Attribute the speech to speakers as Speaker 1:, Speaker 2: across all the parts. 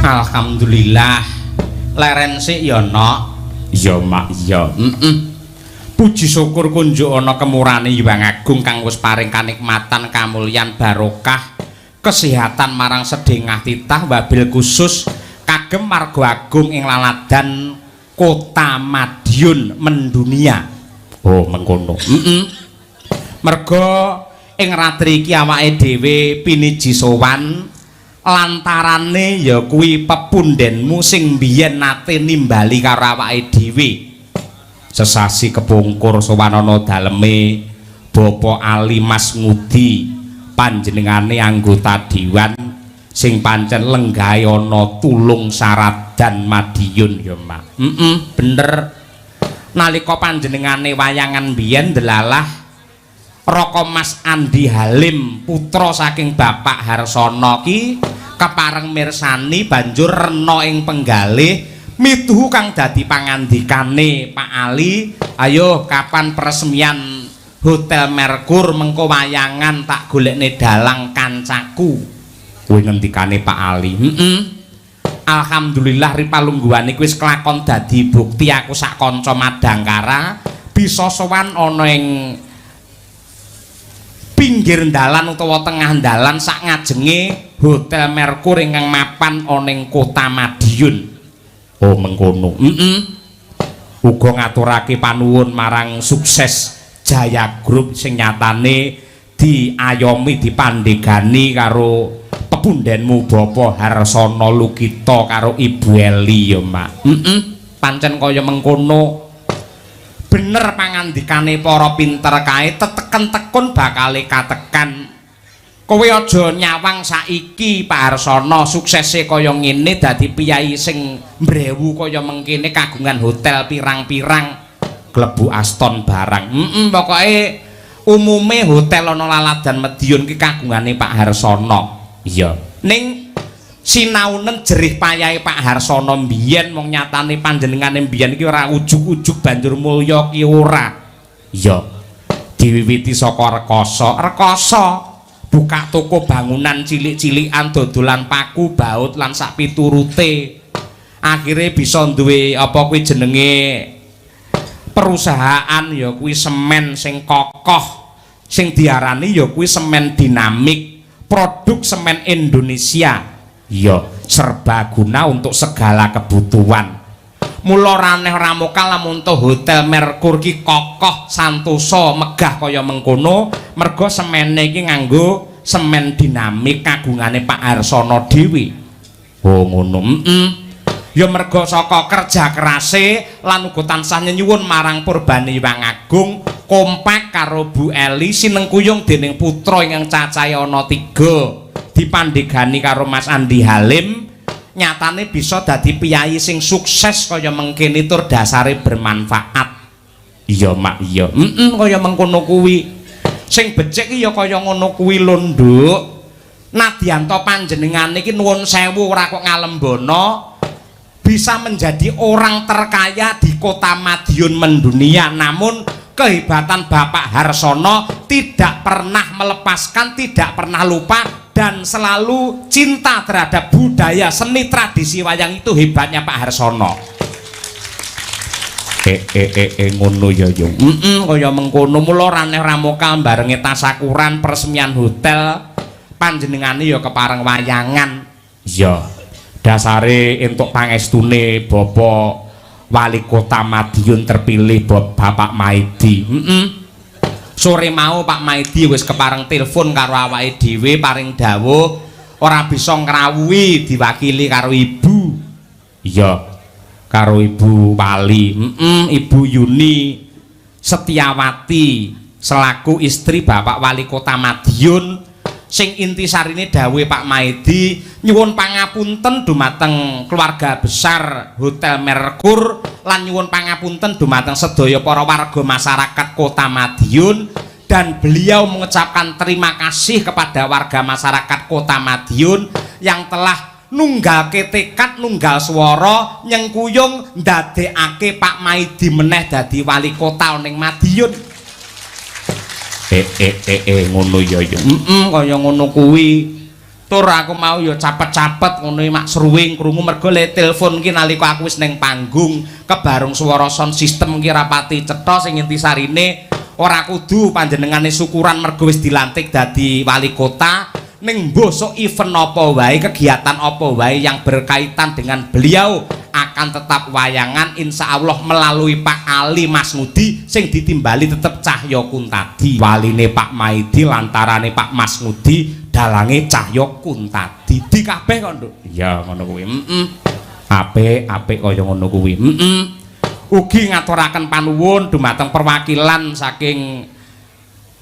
Speaker 1: Alhamdulillah. Leren sik ya, Nok.
Speaker 2: Iya, Mak, iya.
Speaker 1: Puji syukur kunjuk ana kemurane Hyang Agung kang wis paring kanikmatan, kamulyan, barokah, kesehatan marang sedhengah titah wabil khusus kagem marga agung ing laladan Kota Madiun mendunia.
Speaker 2: Oh, mengkono.
Speaker 1: Merga ing ratri iki awake dhewe piniji sowan lantarane ya kuwi pepundhenmu sing biyen nate nimbali karo awake dhewe. Sesasi kepungkur sowan ana daleme Bapak Ali Mas Ngudi, panjenengane anggota dewan sing pancen lenggahe ana Tulung Saradan Madiun ya, Mak. Bener. Nalika panjenengane wayangan biyen delalah Raka Mas Andi Halim putra saking Bapak Harsono ki kepareng mirsani banjur rena ing penggalih mituhu kang dadi pangandikane Pak Ali, ayo kapan peresmian Hotel Merkur mengko wayangan tak golekne dalang kancaku.
Speaker 2: Kuwi ngendikane Pak Ali.
Speaker 1: Alhamdulillah ripalungguhan iki wis kelakon dadi bukti aku sak kanca Madangkara bisa sowan ana ing pinggir dalan utawa tengah dalan sak ngajenge Hotel Merkur ingkang mapan ana ing Kota Madiun.
Speaker 2: Oh, mengkono.
Speaker 1: Uga ngaturake panuwun marang Sukses Jaya Group sing nyatane diayomi dipandegani karo pepundhenmu Bapak Harsono Lukito karo Ibu Eli ya, Mak. Pancen kaya mengkono. Bener pangandikane para pinter kae teteken tekun bakale katekan. Kowe aja nyawang saiki Pak Harsono suksese kaya ngene dadi piyai sing mbrewu kaya mengkene kagungan hotel pirang-pirang klebu Aston barang. Pokoke umume hotel ana laladan Madiun ki kagungane Pak Harsono.
Speaker 2: Iya.
Speaker 1: Ning sinaunen jerih payahe Pak Harsono mbiyen wong nyatane panjenengane mbiyen iki ora ujug-ujug banjur mulya ki ora.
Speaker 2: Iya.
Speaker 1: Diwiwiti saka rekoso buka toko bangunan cilik-cilikan dodolan paku baut lan sak piturute akhirnya bisa duwe apa kuwi jenenge perusahaan ya kuwi semen sing kokoh sing diarani ya kuwi semen dinamik produk semen Indonesia ya serbaguna untuk segala kebutuhan. Mula raneh ramoka lamun to Hotel Merkur ki kokoh santosa megah kaya mengkono merga semene iki nganggo semen dinamik kagungane Pak Harsono dhewe.
Speaker 2: Oh, ngono.
Speaker 1: Ya merga saka kerja kerase lan uga tansah nyuwun marang Purbane Hyang Agung kompak karo Bu Eli sinengkuyung dening putra ingkang cacahe ana 3 dipandegani karo Mas Andi Halim. Nyatane bisa dadi piyai sing sukses kaya mengkene tur dasare bermanfaat.
Speaker 2: Iya, Mak, iya.
Speaker 1: Kaya mengkono kuwi. Sing becik ya kaya ngono kuwi lho, Nduk. Nadyanto panjenengane iki nuwun sewu ora kok ngalembono bisa menjadi orang terkaya di Kota Madiun mendunia, namun kehebatan Bapak Harsono tidak pernah melepaskan, tidak pernah lupa dan selalu cinta terhadap budaya seni tradisi wayang. Itu hebatnya Pak Harsono.
Speaker 2: Ngono ya yo.
Speaker 1: Kaya mengkono mula raneh ramoka barengi tasakuran peresmian hotel panjenengane ya kepareng wayangan.
Speaker 2: Iya.
Speaker 1: Dasare entuk pangestune Bapak Wali Kota Madiun terpilih Bapak Maidi. Sore mau Pak Maidi wis kepareng telepon karo awake dhewe paring dawuh ora bisa ngrawuhi diwakili karo Ibu.
Speaker 2: Iya,
Speaker 1: karo Ibu Wali. Ibu Yuni Setiawati selaku istri Bapak Wali Kota Madiun sing intisarine dawuhe Pak Maidi nyuwun pangapunten dumateng keluarga besar Hotel Merkur lan nyuwun pangapunten dumateng sedaya para warga masyarakat Kota Madiun, dan beliau mengucapkan terima kasih kepada warga masyarakat Kota Madiun yang telah nunggalke tekad nunggal swara nyengkuyung ndadekake Pak Maidi meneh dadi wali kota ning Madiun.
Speaker 2: Ngono ya ya.
Speaker 1: Kaya ngono kuwi. Tur aku mau ya capet-capet ngono mak sruwing krungu mergo le telepon ki nalika aku wis ning panggung kebarung swara sound system ki rapati cetha sing intisarine ora kudu panjenengane syukuran mergo wis dilantik dadi wali kota ning mbosok event apa wae kegiatan apa wae yang berkaitan dengan beliau akan tetap wayangan insyaallah melalui Pak Ali Mas Ngudi sing ditimbali tetep Cahya Kuntadi waline Pak Maidi lantarane Pak Mas Ngudi dalange Cahya Kuntadi di kabeh kok Nduk iya ngono kuwi apik kaya ngono kuwi ugi ngaturaken panuwun dumateng perwakilan saking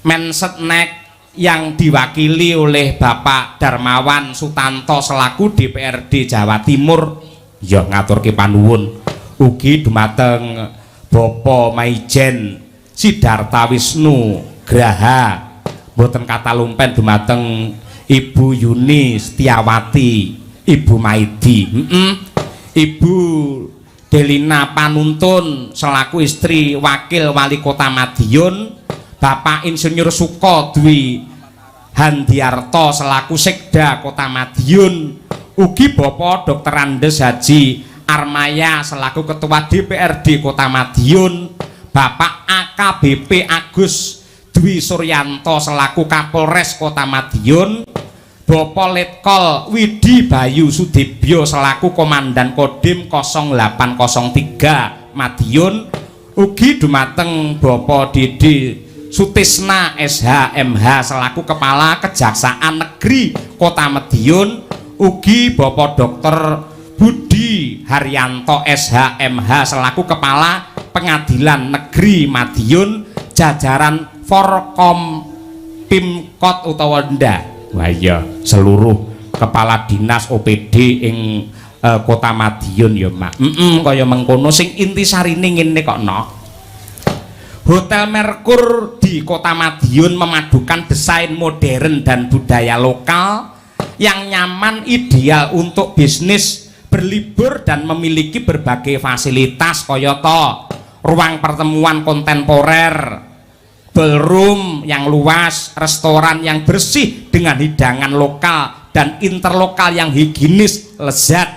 Speaker 1: Mensetnek yang diwakili oleh Bapak Darmawan Sutanto selaku DPRD Jawa Timur ya ngaturke panuwun ugi dumateng Bapak Maijen Sidarta Wisnu Graha mboten kata lumpen dumateng Ibu Yuni Setiawati Ibu Maidi Ibu Delina Panuntun selaku istri Wakil Wali Kota Madiun Bapak Insinyur Suko Dwi Handiarto selaku Sekda Kota Madiun ugi Bapak Dr. Andes Haji Armaya selaku Ketua DPRD Kota Madiun Bapak AKBP Agus Dwi Suryanto selaku Kapolres Kota Madiun Bapak Letkol Widi Bayu Sudibyo selaku Komandan Kodim 0803 Madiun ugi dumateng Bapak Didi Sutisna SHMH selaku Kepala Kejaksaan Negeri Kota Madiun ugi Bapak Dr. Budi Haryanto SHMH selaku Kepala Pengadilan Negeri Madiun jajaran Forkom Pimkot utawa ndak wah iya seluruh kepala dinas OPD ing Kota Madiun ya Mak kaya mengkono sing intisarine ngene kok no Hotel Merkur di Kota Madiun memadukan desain modern dan budaya lokal yang nyaman ideal untuk bisnis berlibur dan memiliki berbagai fasilitas kayata ruang pertemuan kontemporer ballroom yang luas restoran yang bersih dengan hidangan lokal dan interlokal yang higienis lezat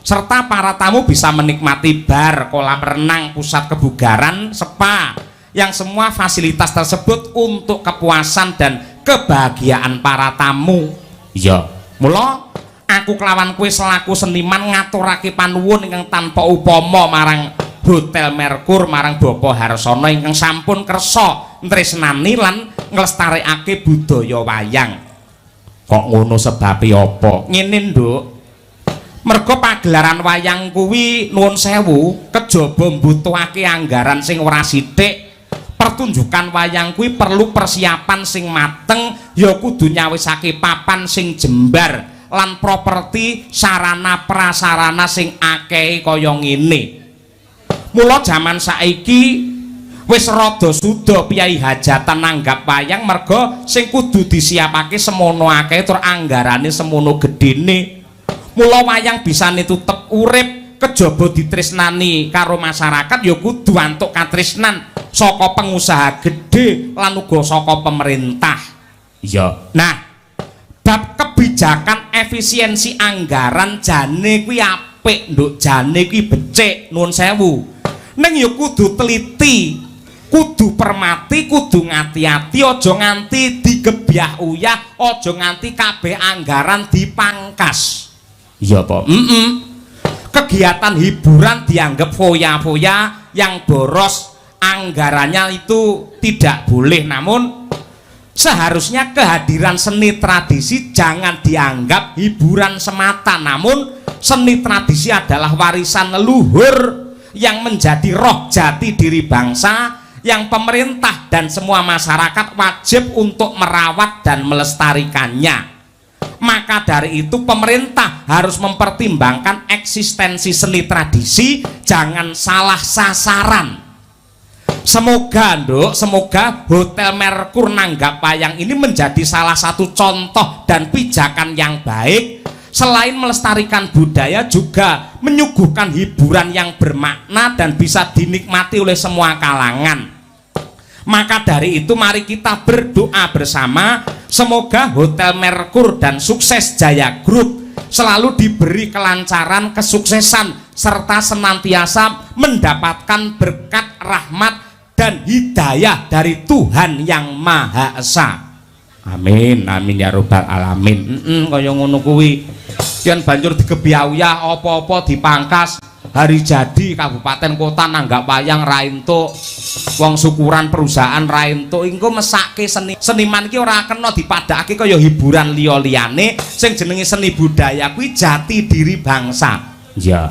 Speaker 1: serta para tamu bisa menikmati bar kolam renang pusat kebugaran spa yang semua fasilitas tersebut untuk kepuasan dan kebahagiaan para tamu iya mula aku kelawan kue selaku seniman ngaturake panuwun ingkang tanpa upama marang Hotel Merkur marang Bapak Harsono ingkang sampun kersa tresnani lan nglestarekake budaya wayang kok ngono sebabe apa ngene Nduk mergo pagelaran wayang kuwi nuwun sewu kejaba mbutuhake anggaran sing ora sithik pertunjukan wayang kuwi perlu persiapan sing mateng ya kudu nyawisake papan sing jembar lan properti sarana prasarana sing akeh kaya ngene mula jaman saiki wis rada suda piyai hajatan nanggap wayang merga sing kudu disiapake semono akeh tur anggarane semono gedene mula wayang bisane tetep urip kejaba ditresnani karo masyarakat ya kudu antuk katresnan saka pengusaha gede lan uga saka pemerintah iya nah bab kebijakan efisiensi anggaran jane kuwi apik Nduk jane kuwi becik nuwun sewu ning ya kudu teliti kudu permati kudu ngati-ati aja nganti digebyah uyah aja nganti kabeh anggaran dipangkas iya apa kegiatan hiburan dianggap foya-foya yang boros anggarannya itu tidak boleh namun seharusnya kehadiran seni tradisi jangan dianggap hiburan semata namun seni tradisi adalah warisan leluhur yang menjadi roh jati diri bangsa yang pemerintah dan semua masyarakat wajib untuk merawat dan melestarikannya maka dari itu pemerintah harus mempertimbangkan eksistensi seni tradisi jangan salah sasaran semoga Nduk semoga Hotel Merkur nanggap wayang ini menjadi salah satu contoh dan pijakan yang baik selain melestarikan budaya juga menyuguhkan hiburan yang bermakna dan bisa dinikmati oleh semua kalangan Maka dari itu mari kita berdoa bersama semoga Hotel Merkur dan Sukses Jaya Group selalu diberi kelancaran, kesuksesan serta senantiasa mendapatkan berkat, rahmat dan hidayah dari Tuhan yang Maha Esa. Amin, amin ya robbal alamin. Kaya ngono kuwi. Yen banjur digebyawiyah apa-apa dipangkas hari jadi kabupaten kota nanggap wayang ra entuk, wong syukuran perusahaan ra entuk, engko mesake seniman iki ora kena dipadhakake kaya hiburan liya-liyane sing jenenge seni budaya kuwi jati diri bangsa.
Speaker 2: Ya.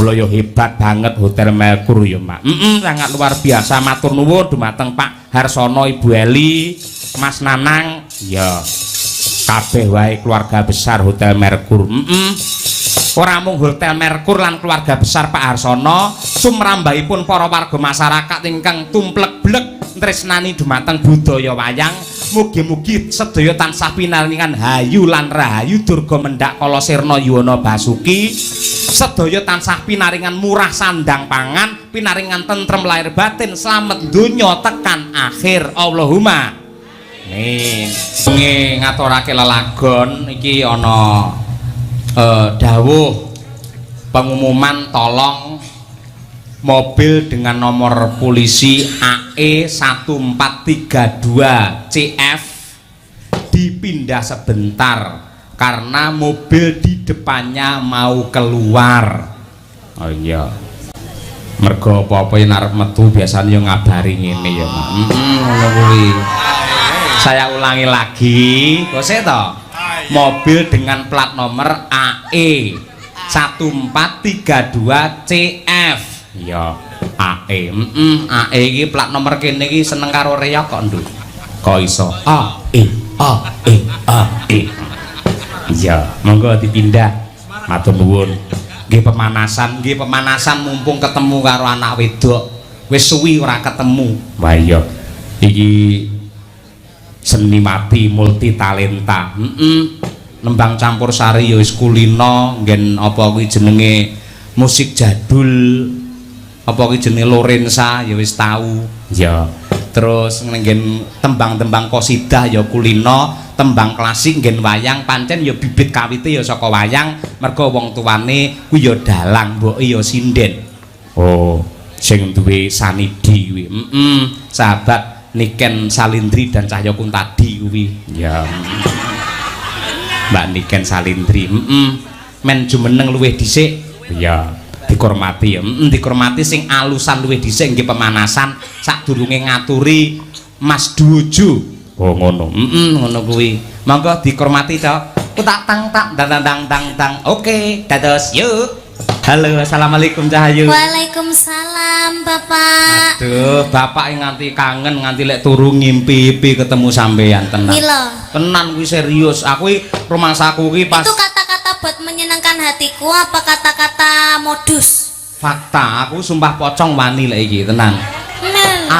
Speaker 2: Mula yo hebat banget Hotel Merkur ya, Mak.
Speaker 1: Sangat luar biasa. Matur nuwun dumateng Pak Harsono, Ibu Eli, Mas Nanang,
Speaker 2: Ya.
Speaker 1: kabeh wae keluarga besar Hotel Merkur. Ora mung Hotel Merkur lan keluarga besar Pak Harsono, sumrambahipun para warga masyarakat ingkang tumplek-blek tresnani dumateng budaya wayang. Mugi-mugi sedaya tansah pinaringan hayu lan rahayu durga mendhak kala sirna yuwana basuki. Sedaya tansah pinaringan murah sandang pangan, pinaringan tentrem lahir batin, slamet donya tekan akhir. Allahumma amin. Ngaturake lelagon iki ana dawuh pengumuman tolong mobil dengan nomor polisi AE 1432 CF dipindah sebentar karena mobil di depannya mau keluar. Oh iya, mergo apa-apa yen arep metu biasanya yo ngabari ngene ya. Ngono kuwi. Saya ulangi lagi, kok to? Mobil dengan plat nomor AE 1432 CF. Ya, AE. AE iki plat nomor kene iki seneng karo reok kok, Nduk. Kok iso? AE. Ya, monggo dipindah. Matur nuwun. Nggih pemanasan mumpung ketemu karo anak wedok. Wis suwi ora ketemu.
Speaker 2: Wah iya.
Speaker 1: Iki seni mati multi talenta. Nembang campur sari ya wis kulino, nggen apa kuwi jenenge musik jadul. Apa kuwi jenenge Lorenza ya wis tahu.
Speaker 2: Ya.
Speaker 1: Terus nggen tembang-tembang qasidah ya kulino, tembang klasik nggen wayang pancen ya bibit kawite ya saka wayang, mergo wong tuane kuwi ya dalang, mboke ya sinden.
Speaker 2: Oh,
Speaker 1: Sing duwe sanidi kuwi. Sahabat Niken Salindri dan Cahyo Kuntadi kuwi.
Speaker 2: ya.
Speaker 1: Mbak Niken Salindri. Men jumeneng luwih dhisik.
Speaker 2: Ya.
Speaker 1: Dihormati ya. Dihormati sing alusan luwih dhisik nggih pemanasan sadurunge ngaturi Mas Duojo.
Speaker 2: Oh ngono.
Speaker 1: Ngono kuwi. Monggo dihormati to. Ku tak tang dang. Oke, dados yuk. Halo, assalamualaikum Cahayu.
Speaker 3: Waalaikumsalam Bapak.
Speaker 1: Aduh, Bapak nganti kangen nganti lek turu ngimpi ketemu sampeyan tenan.
Speaker 3: Mila.
Speaker 1: Tenan kuwi serius. Aku rumangsaku kuwi pas
Speaker 3: Itu kata-kata buat menyenangkan hatiku apa kata-kata modus?
Speaker 1: fakta, aku sumpah pocong wani lek iki tenan.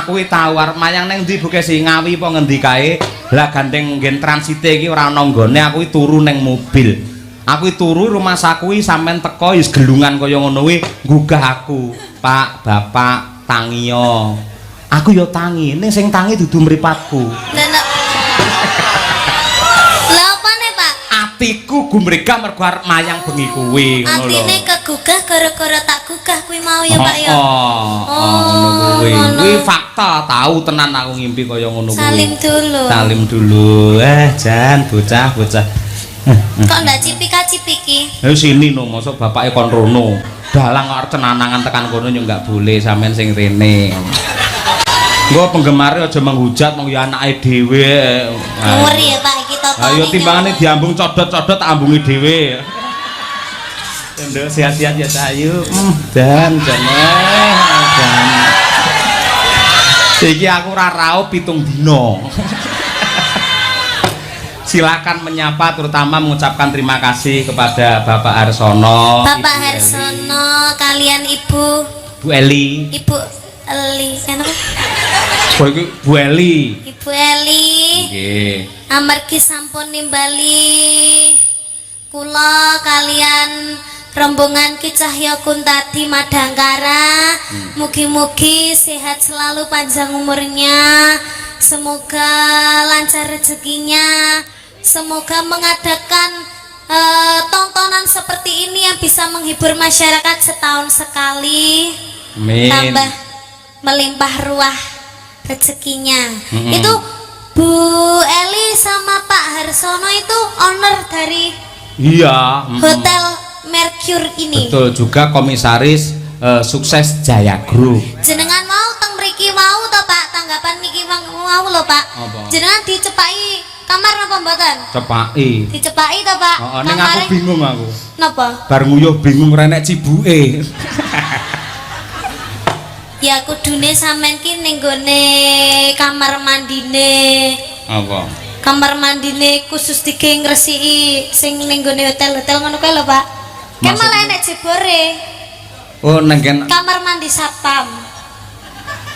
Speaker 1: Aku iki tau arep mayang ning ndi buke Singawi apa ngendi kae. Lah gandeng nggen transite iki ora ana nggone, aku turu ning mobil. Aku turu rumah saku sampean teko wis gelungan kaya ngono kuwi nggugah aku. Pak, Bapak tangiyo. Aku yo tangi, ning sing tangi dudu mripatku.
Speaker 3: Lah opane, Pak?
Speaker 1: Atiku gumregah mergo arep mayang bengi kuwi ngono lho.
Speaker 3: Atine kegugah gara-gara tak gugah kuwi mau ya, Pak ya.
Speaker 1: Ngono kuwi. Kuwi fakta, tahu tenan aku ngimpi kaya ngono kuwi.
Speaker 3: Salim dulu.
Speaker 1: Jan bocah.
Speaker 3: Kok ndak cipika-cipiki?
Speaker 1: Ayo sini no, mosok bapake kon rono. Dalang arep cenanangan tekan kono yo enggak boleh sampean sing rene. Engko penggemare aja menghujat mong ya anake dhewe.
Speaker 3: Ngeri ya Pak iki totone.
Speaker 1: Ayo timbangane diambung codot-codot tak ambungi dhewe. Nduk sehat-sehat ya Cahayu. Dan iki aku ora raup 7 dina. Silakan menyapa terutama mengucapkan terima kasih kepada Bapak Harsono.
Speaker 3: Bapak Harsono kalian Ibu
Speaker 1: Eli.
Speaker 3: Ibu Eli. Kenapa?
Speaker 1: Bu Eli.
Speaker 3: Ibu Eli.
Speaker 1: Nggih.
Speaker 3: Amargi sampun nimbali kula kalian rombongan Ki Cahya Kuntadi Madangkara. Mugi-mugi sehat selalu, panjang umurnya, semoga lancar rezekinya, semoga mengadakan tontonan seperti ini yang bisa menghibur masyarakat setahun sekali.
Speaker 1: Amin.
Speaker 3: Tambah melimpah ruah rezekinya. Itu Bu Eli sama Pak Harsono itu owner dari
Speaker 1: Iya.
Speaker 3: Hotel Mercure ini.
Speaker 1: Betul juga komisaris Sukses Jaya Group.
Speaker 3: Jenengan mau teng mriki mau to Pak, tanggapan niki mau lho Pak.
Speaker 1: Apa?
Speaker 3: Jenengan dicepaki kamar napa mboten?
Speaker 1: Cepaki.
Speaker 3: Dicepaki to Pak.
Speaker 1: Heeh, ning aku bingung aku.
Speaker 3: Napa?
Speaker 1: Bar nguyuh bingung renek cibuke.
Speaker 3: Ya kudune sampean ki ning gone kamar mandine.
Speaker 1: Apa?
Speaker 3: Kamar mandine khusus dige ngresiki sing ning gone hotel-hotel ngono kae lho Pak. Kan malah enek jebore.
Speaker 1: Oh nengken
Speaker 3: Kamar mandi satpam.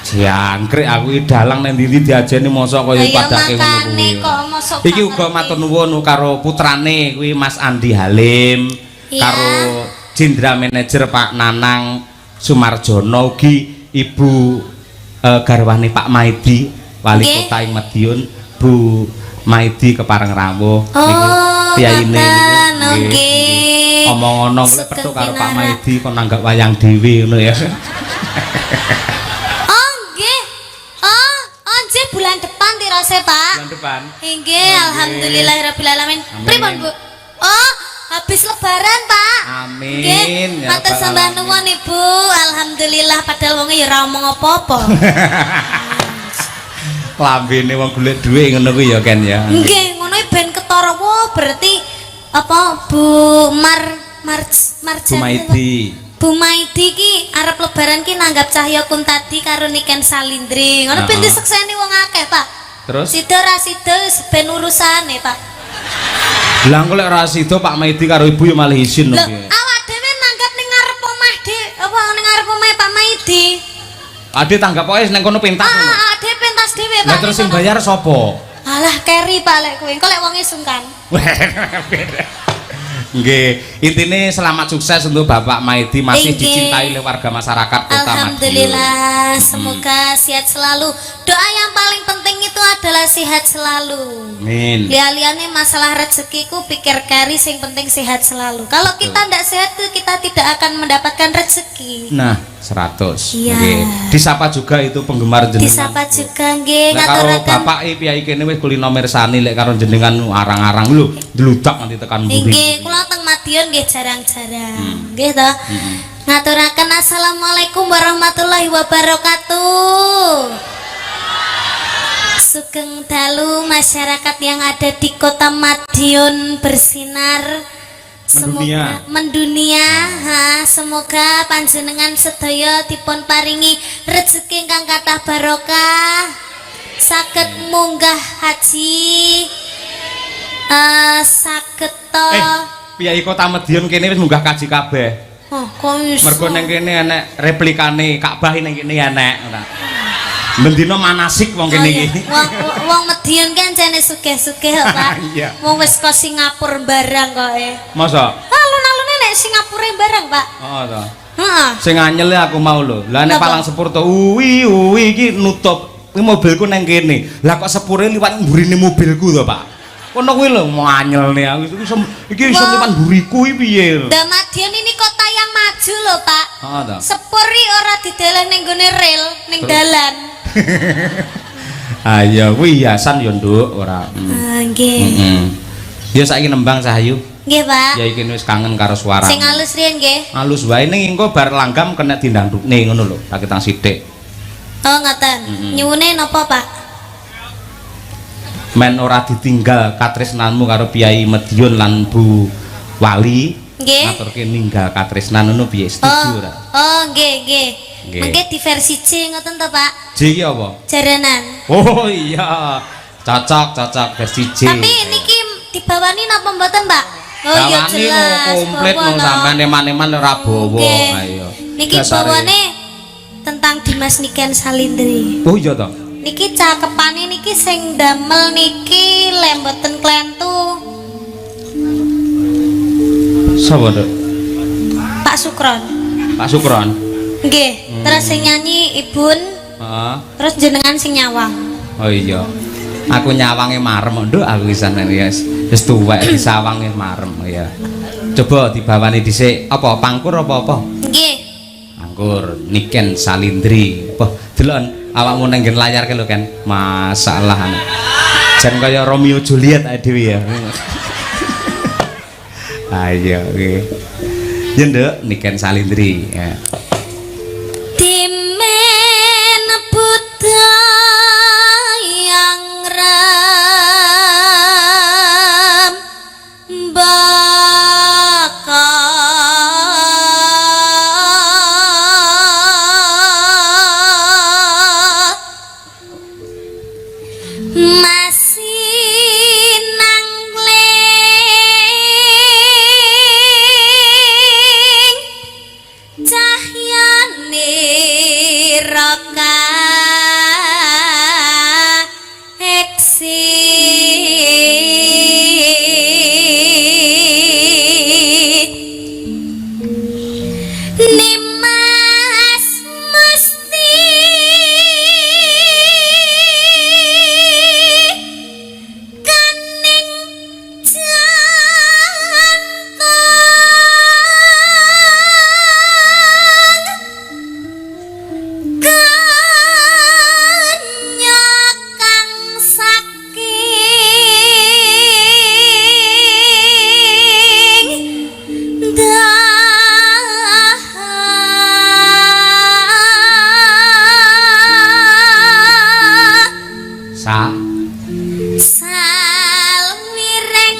Speaker 1: jangkrik aku iki dalang nang ndi diajeni mosok kaya
Speaker 3: Ya
Speaker 1: padake ngono
Speaker 3: makane
Speaker 1: kuwi.
Speaker 3: kok mosok.
Speaker 1: Iki uga matur nuwun karo putrane kuwi Mas Andi Halim
Speaker 3: Iya.
Speaker 1: karo Jenderal Manajer Pak Nanang Sumarjono ugi Ibu garwane Pak Maidi Wali
Speaker 3: Nggih.
Speaker 1: Kota ing Madiun Bu Maidi Kepareng Rawuh
Speaker 3: Oh,
Speaker 1: piyayine
Speaker 3: ngoten,
Speaker 1: niku
Speaker 3: nggih.
Speaker 1: omong-omong kuwi
Speaker 3: Sugeng
Speaker 1: petuk karo Pak
Speaker 3: pinara.
Speaker 1: Maidi kon nanggap wayang dhewe ngono ya.
Speaker 3: Oh nggih. Oh nggih bulan depan tirose Pak.
Speaker 1: Bulan depan.
Speaker 3: Nggih, alhamdulillahirabbil alamin.
Speaker 1: Amin.
Speaker 3: Pripun Bu? Oh, habis lebaran Pak.
Speaker 1: Amin.
Speaker 3: Nggih,
Speaker 1: Ya
Speaker 3: matur
Speaker 1: Rabbal
Speaker 3: sembah
Speaker 1: alamin.
Speaker 3: nuwun Ibu. Alhamdulillah padahal wonge ya ora omong apa-apa.
Speaker 1: Lambene wong golek dhuwit ngono kuwi ya Ken ya.
Speaker 3: Nggih, ngono ben ketara. Wah, berarti apa Bu
Speaker 1: Bu Maidi.
Speaker 3: Bu Maidi ki arep lebaran ki nanggap Cahya Kuntadi karo Niken Salindri. Ngono ben
Speaker 1: Heeh.
Speaker 3: disekseni wong akeh, Pak.
Speaker 1: Terus
Speaker 3: Sida ra sida wis ben urusane, Pak.
Speaker 1: lah kok lek ora sida Pak Maidi karo Ibu ya malah izin lho
Speaker 3: Lho,
Speaker 1: piye.
Speaker 3: awak dhewe nanggap ning ngarep omah apa ning ngarep omah Pak Maidi.
Speaker 1: Ade tanggap pokoke ning kono pentas ngono.
Speaker 3: Ah, dhewe pentas dhewe, Pak.
Speaker 1: Lah terus sing bayar sapa?
Speaker 3: Alah, keri Pak lek kowe. Engko lek wonge sungkan.
Speaker 1: Nggih, intine selamat sukses untuk Bapak Maidi masih
Speaker 3: Nggih.
Speaker 1: dicintai oleh warga masyarakat Kota Madiun.
Speaker 3: Alhamdulillah, semoga sehat selalu. Doa yang paling penting itu adalah sehat selalu.
Speaker 1: Amin.
Speaker 3: Lihat-lihatnya masalah rezekiku pikir kari, sing penting sehat selalu. Kalau kita tidak sehat tuh kita tidak akan mendapatkan rezeki.
Speaker 1: Nah, 100.
Speaker 3: Iya.
Speaker 1: Nggih. Disapa juga itu penggemar jenengan.
Speaker 3: Disapa juga nggih
Speaker 1: Lek karo
Speaker 3: ngaturaken.
Speaker 1: bapak piyai kene wis kulino mirsani lek karo jenengan arang-arang lho, dludak nanti tekan mburi.
Speaker 3: Nggih, kula teng Madiun nggih jarang-jarang. Nggih to. Ngaturaken assalamualaikum warahmatullahi wabarakatuh. Sugeng dalu masyarakat yang ada di Kota Madiun bersinar. Semoga mendunia, semoga panjenengan sedaya dipun paringi rezeki ingkang kathah barokah, saged munggah haji, saged to.
Speaker 1: Piyai Kota Madiun kene wis munggah kaji kabeh.
Speaker 3: Oh, kok iso?
Speaker 1: Mergo ning kene enek replikane Ka'bah ning kene enek ora. Mendina manasik wong kene iki.
Speaker 3: Wong Madiun kan jane sugih-sugih kok, Pak.
Speaker 1: Iya.
Speaker 3: Wong wis ke Singapura barang kok e.
Speaker 1: Masa?
Speaker 3: Alun-alune nek Singapura barang, Pak.
Speaker 1: Heeh to.
Speaker 3: Heeh.
Speaker 1: Sing anyel aku mau lho. Lah nek
Speaker 3: Napa?
Speaker 1: palang sepur to uwi iki nutup. Iki mobilku ning kene. Lah kok sepure liwat mburine mobilku to, Pak. Kono kuwi lho mau anyelne aku iki iso liwat mburiku iki piye lho.
Speaker 3: Da Madiun ini kota yang maju lho, Pak.
Speaker 1: Heeh to.
Speaker 3: Sepuri ora dideleh ning gone rel, ning dalan.
Speaker 1: Ayo kuwi hiasan ya, Nduk, ora.
Speaker 3: Nggih.
Speaker 1: Heeh. Ya saiki nembang Sahayu.
Speaker 3: Nggih, Pak.
Speaker 1: Ya iki wis kangen karo suara.
Speaker 3: Sing halus riyen nggih.
Speaker 1: Halus wae ning engko bar langgam kena dindangdukne ngono lho, tak ketang sithik.
Speaker 3: Oh, ngoten. Nyuwune napa, Pak?
Speaker 1: Men ora ditinggal katresnanmu karo Piyai Madiun lan Bu Wali.
Speaker 3: Nggih.
Speaker 1: Ngaturke ninggal katresnan ngono piye? Setuju ora?
Speaker 3: Oh, nggih, nggih.
Speaker 1: Nggih.
Speaker 3: Mengke di versi C ngoten to, Pak?
Speaker 1: J iki apa?
Speaker 3: Jaranan.
Speaker 1: Oh iya. Cocok versi J.
Speaker 3: Tapi niki dibawani napa mboten, Pak? Oh iya
Speaker 1: Bawani
Speaker 3: jelas.
Speaker 1: komplit
Speaker 3: bawa
Speaker 1: no
Speaker 3: no.
Speaker 1: sampean eman-eman ora bawa.
Speaker 3: Nggih.
Speaker 1: Ayo.
Speaker 3: Niki
Speaker 1: Dasare.
Speaker 3: bawane tentang Dimas Niken Salindri.
Speaker 1: Oh iya to.
Speaker 3: Niki cakepane niki sing damel niki lemboten klentu.
Speaker 1: Sapa, Dok?
Speaker 3: Pak Sukron.
Speaker 1: Pak Sukron.
Speaker 3: Nggih, terus sing nyanyi Ibun.
Speaker 1: Heeh.
Speaker 3: Terus jenengan sing nyawang.
Speaker 1: Oh iya. Aku nyawange marem nduk aku pisan ya. Wis tuwek disawange marem ya. Coba dibawani dhisik apa pangkur apa?
Speaker 3: Nggih.
Speaker 1: Anggur Niken Salindri. Wah, delon awakmu nang nggen layar ke lho kan. Masalah. Jan kaya Romeo Juliet ae dhewe ya. Ayo nggih. Ya nduk Niken Salindri ya.
Speaker 3: Timen buta yang ram bakat masih nangling cahyane roka eksi nimas mesti kaning jantan kanyakang saking dahan
Speaker 1: Sa
Speaker 3: salmireng-reng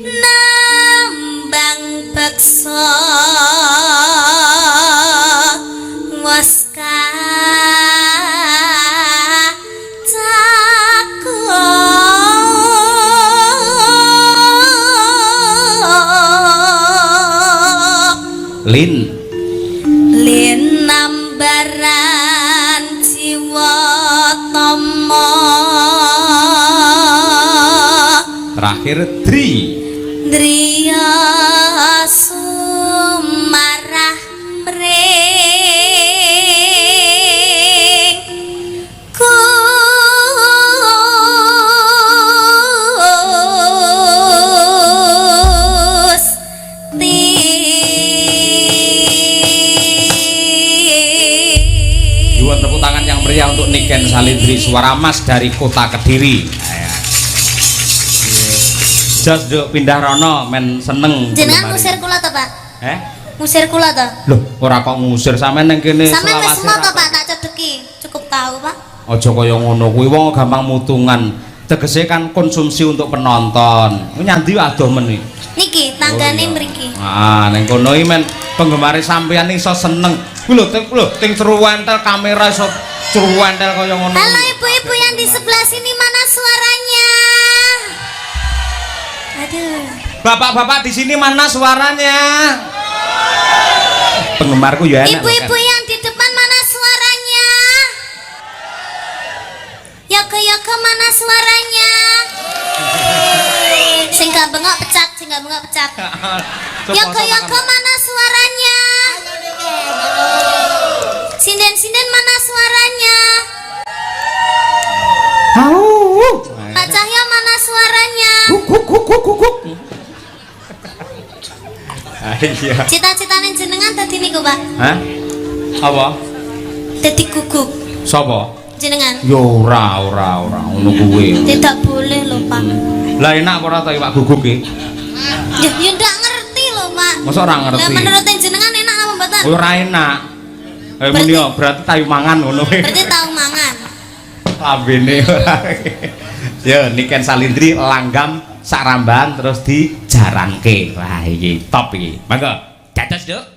Speaker 3: nambang beksa waska cakep
Speaker 1: Lin
Speaker 3: linambaran jiwa tama
Speaker 1: terakhir Dri
Speaker 3: driya sumarah mring Gusti.
Speaker 1: Dua tepuk tangan yang meriah untuk Niken Salindri suara emas dari kota Kediri. Jos duk pindah rono men seneng.
Speaker 3: Jenengan ngusir kula to, Pak? Ngusir kula to?
Speaker 1: Loh, ora kok ngusir sampean nang kene
Speaker 3: Sampeyan wis
Speaker 1: selawase
Speaker 3: semua to,
Speaker 1: ra-
Speaker 3: Pak, tak cedeki. Cukup tahu, Pak.
Speaker 1: Aja kaya ngono kuwi wong gampang mutungan. Tegese kan konsumsi untuk penonton. Nyandi adoh men iki.
Speaker 3: Niki tanggane mriki.
Speaker 1: Ah, ning kono iki men penggemar sampean iso seneng. Kuwi lho ting ceruwentel kamera iso ceruwentel kaya ngono.
Speaker 3: Halo ibu-ibu yang di sebelah sini, mana suaranya? Aduh.
Speaker 1: Bapak-bapak di sini mana suaranya? Penggemarku ya enak.
Speaker 3: Ibu-ibu yang di depan mana suaranya? Yoko mana suaranya? Sing gak bengok pecat, sing gak bengok pecat. Yoko mana suaranya? Sinden mana suaranya? Pak Cahyo mana suaranya?
Speaker 1: Iya.
Speaker 3: Cita-citane jenengan tadi niku, Pak.
Speaker 1: Hah? Apa?
Speaker 3: Dadi guguk
Speaker 1: Sapa?
Speaker 3: jenengan.
Speaker 1: Yo ora ngono kuwi.
Speaker 3: Tidak boleh loh, Pak.
Speaker 1: Lah enak apa ora ta Pak Guguk iki?
Speaker 3: Ya ndak ngerti loh, Pak.
Speaker 1: Masa ora ngerti?
Speaker 3: Lah menurut jenengan enak apa mboten?
Speaker 1: Ora enak. Muni yo berarti tayu mangan ngono kuwi.
Speaker 3: Berarti tahu mangan.
Speaker 1: Lambene. Yo Niken Salindri langgam sak ramban terus dijarangke. Wah iki top iki. Mangga dados, Duk.